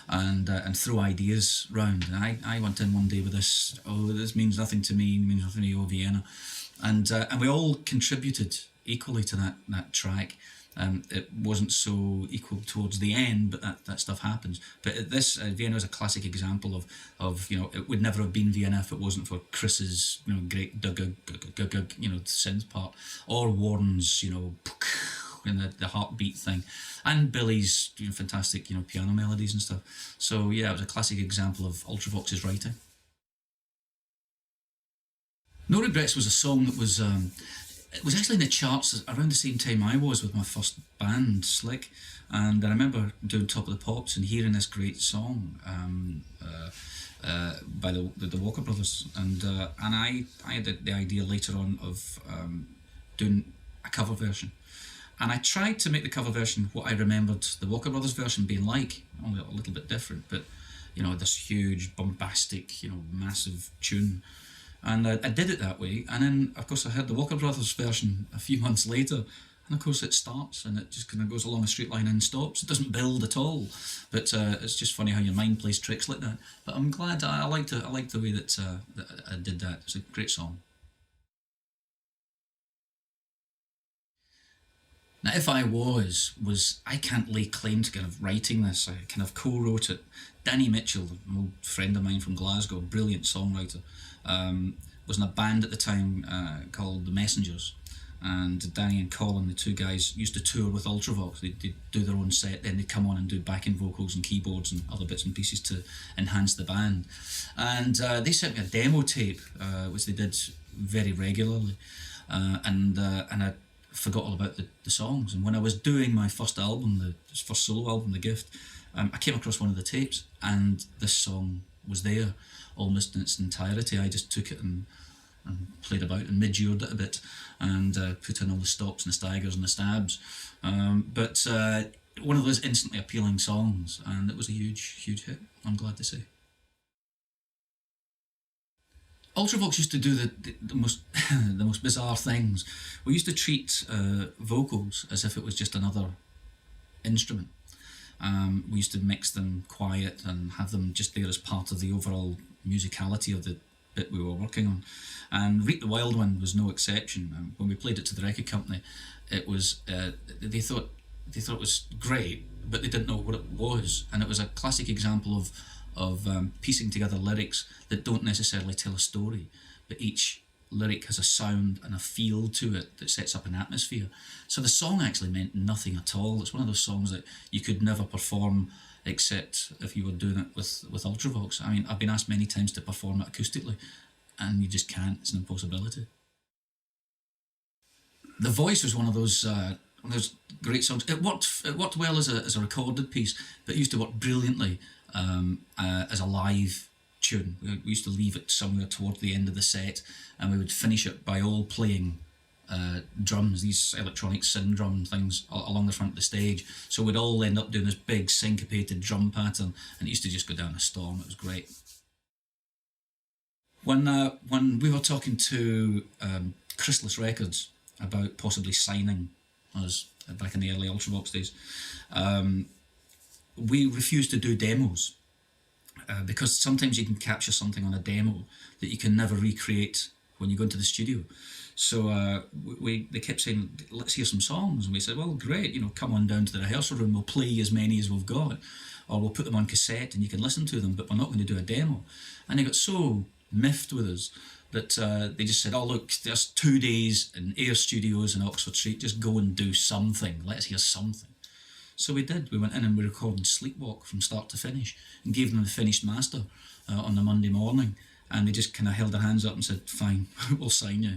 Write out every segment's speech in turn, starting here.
and throw ideas round. And I went in one day with this. Oh, this means nothing to me. Means nothing to you, Vienna, and we all contributed equally to that track. It wasn't so equal towards the end, but that stuff happens. But this Vienna is a classic example of it would never have been Vienna if it wasn't for Chris's great synth part, or Warren's and the heartbeat thing, and Billy's fantastic piano melodies and stuff. So yeah, it was a classic example of Ultravox's writing. No Regrets was a song that was it was actually in the charts around the same time I was with my first band, Slick, and I remember doing Top of the Pops and hearing this great song by the Walker Brothers, and I had the idea later on of doing a cover version, and I tried to make the cover version what I remembered the Walker Brothers version being like, only a little bit different, but this huge bombastic massive tune. And I did it that way, and then of course I heard the Walker Brothers version a few months later, and of course it starts and it just kind of goes along a straight line and stops. It doesn't build at all, but it's just funny how your mind plays tricks like that. But I'm glad I liked it. I liked the way that I did that. It's a great song. Now, If I was I can't lay claim to kind of writing this. I kind of co-wrote it. Danny Mitchell, an old friend of mine from Glasgow, brilliant songwriter, was in a band at the time called The Messengers, and Danny and Colin, the two guys, used to tour with Ultravox. They'd do their own set, then they'd come on and do backing vocals and keyboards and other bits and pieces to enhance the band. And they sent me a demo tape, which they did very regularly, and I forgot all about the songs. And when I was doing my first album, the first solo album, The Gift, I came across one of the tapes, and this song was there almost in its entirety. I just took it and played about and Midge Ured it a bit, and put in all the stops and the staggers and the stabs. But one of those instantly appealing songs, and it was a huge hit, I'm glad to say. Ultravox used to do the most the most bizarre things. We used to treat vocals as if it was just another instrument. We used to mix them quiet and have them just there as part of the overall musicality of the bit we were working on. And Reap the Wild One was no exception. When we played it to the record company, it was they thought it was great, but they didn't know what it was, and it was a classic example of piecing together lyrics that don't necessarily tell a story, but each lyric has a sound and a feel to it that sets up an atmosphere. So the song actually meant nothing at all. It's one of those songs that you could never perform except if you were doing it with Ultravox. I mean, I've been asked many times to perform it acoustically, and you just can't. It's an impossibility. The Voice was one of those great songs. It worked well as a recorded piece, but it used to work brilliantly as a live tune. We used to leave it somewhere toward the end of the set, and we would finish it by all playing drums, these electronic synth drum things along the front of the stage. So we'd all end up doing this big syncopated drum pattern, and it used to just go down a storm. It was great. When we were talking to Chrysalis Records about possibly signing us back in the early Ultravox days, we refused to do demos because sometimes you can capture something on a demo that you can never recreate when you go into the studio. So they kept saying, let's hear some songs, and we said, well, great, come on down to the rehearsal room, we'll play as many as we've got, or we'll put them on cassette and you can listen to them, but we're not going to do a demo. And they got so miffed with us that they just said, oh look, there's 2 days in Air Studios in Oxford Street, just go and do something, let's hear something. So we did. We went in and we recorded Sleepwalk from start to finish and gave them the finished master on the Monday morning, and they just kind of held their hands up and said, fine, we'll sign you.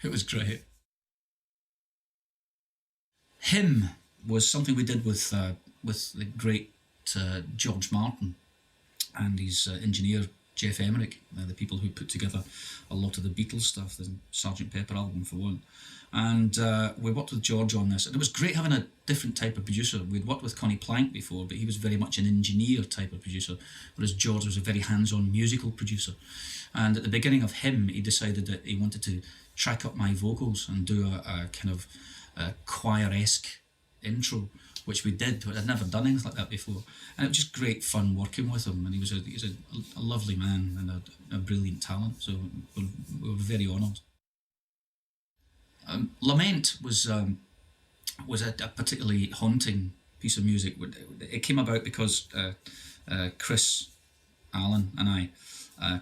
It was great. Him was something we did with the great George Martin and his engineer Jeff Emerick, the people who put together a lot of the Beatles stuff, the Sgt. Pepper album for one. And we worked with George on this, and it was great having a different type of producer. We'd worked with Connie Plank before, but he was very much an engineer type of producer, whereas George was a very hands-on musical producer. And at the beginning of Him, he decided that he wanted to track up my vocals and do a kind of choir-esque intro which we did. I'd never done anything like that before, and it was just great fun working with him. And he's a lovely man and a brilliant talent. So we were very honoured. Lament was a particularly haunting piece of music. It came about because Chris Allen and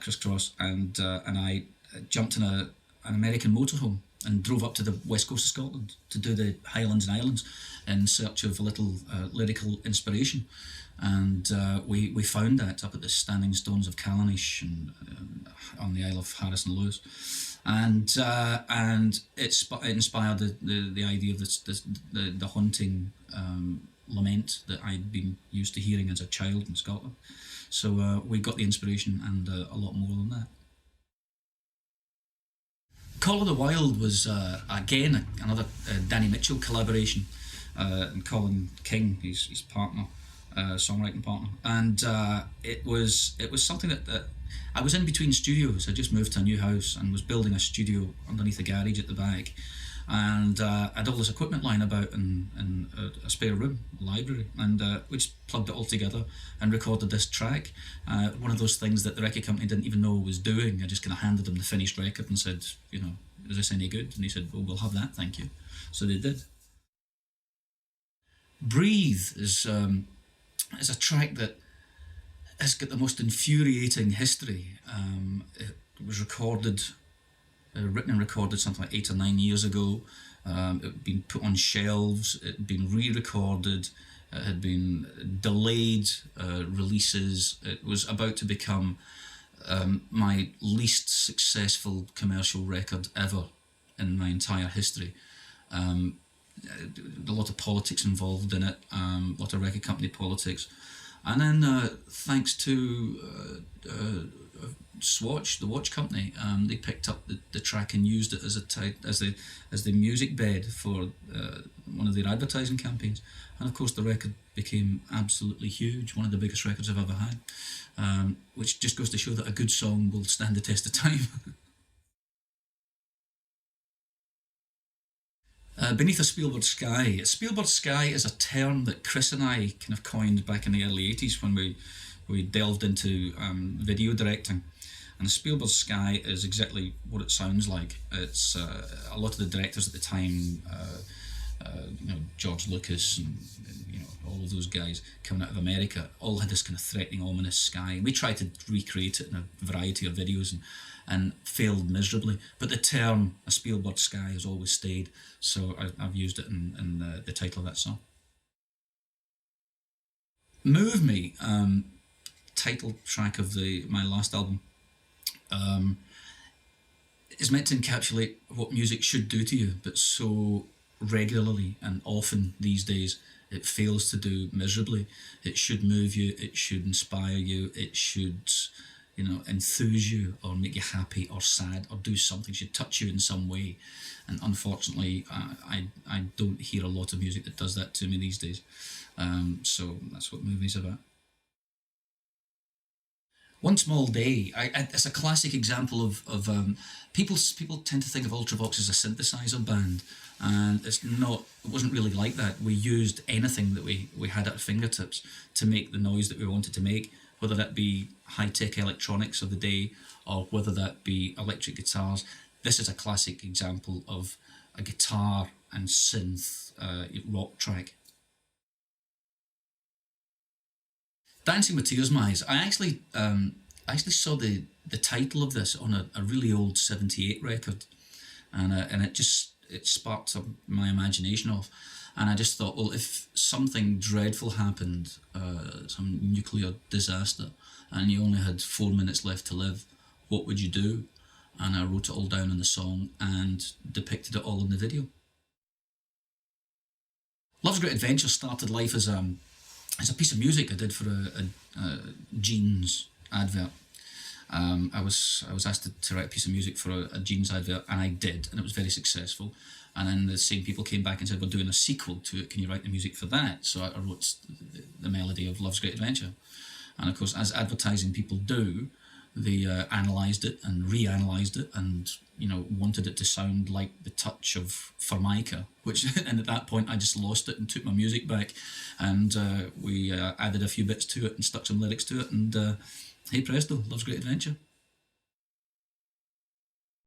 Chris Cross and I jumped in an American motorhome and drove up to the west coast of Scotland to do the Highlands and Islands in search of a little lyrical inspiration. And we found that up at the Standing Stones of Callanish and on the Isle of Harris and Lewis. And it inspired the idea of the haunting lament that I'd been used to hearing as a child in Scotland. So we got the inspiration and a lot more than that. Call of the Wild was again another Danny Mitchell collaboration, and Colin King, his partner, songwriting partner, and it was something that I was in between studios. I just moved to a new house and was building a studio underneath the garage at the back, and I had all this equipment lying about in a spare room, a library, and we just plugged it all together and recorded this track. One of those things that the record company didn't even know I was doing. I just kind of handed them the finished record and said, is this any good? And he said, well, we'll have that, thank you. So they did. Breathe is a track that has got the most infuriating history. It was written and recorded something like 8 or 9 years ago. It had been put on shelves, it had been re-recorded, it had been delayed releases. It was about to become my least successful commercial record ever in my entire history. A lot of politics involved in it, a lot of record company politics. And then thanks to Swatch, the watch company, they picked up the track and used it as the music bed for one of their advertising campaigns. And of course the record became absolutely huge, one of the biggest records I've ever had, which just goes to show that a good song will stand the test of time. Beneath a Spielberg Sky. Spielberg Sky is a term that Chris and I kind of coined back in the early 80s when we delved into video directing. And Spielberg Sky is exactly what it sounds like. It's a lot of the directors at the time, George Lucas and all of those guys coming out of America, all had this kind of threatening, ominous sky. And we tried to recreate it in a variety of videos and failed miserably. But the term a Spielberg Sky has always stayed, so I've used it in the title of that song. Move Me, title track of my last album, is meant to encapsulate what music should do to you, but so regularly and often these days it fails to do miserably. It should move you, it should inspire you, it should enthuse you or make you happy or sad or do something, should touch you in some way. And unfortunately I don't hear a lot of music that does that to me these days. So that's what Move Me's about. One Small Day, it's a classic example of people tend to think of Ultravox as a synthesizer band, and it wasn't really like that. We used anything that we had at our fingertips to make the noise that we wanted to make, whether that be high-tech electronics of the day or whether that be electric guitars. This is a classic example of a guitar and synth rock track. Dancing with Tears in My Eyes. I actually saw the title of this on a really old '78 record, and it sparked my imagination off, and I just thought, well, if something dreadful happened, some nuclear disaster, and you only had 4 minutes left to live, what would you do? And I wrote it all down in the song and depicted it all in the video. Love's Great Adventure started life as a piece of music I did for a jeans advert. I was asked to write a piece of music for a jeans advert, and I did, and it was very successful. And then the same people came back and said, we're doing a sequel to it, can you write the music for that? So I wrote the melody of Love's Great Adventure. And of course, as advertising people do, they analysed it and reanalyzed it, and wanted it to sound like the touch of Formica, which and at that point I just lost it and took my music back, and we added a few bits to it and stuck some lyrics to it, and hey presto, Love's Great Adventure.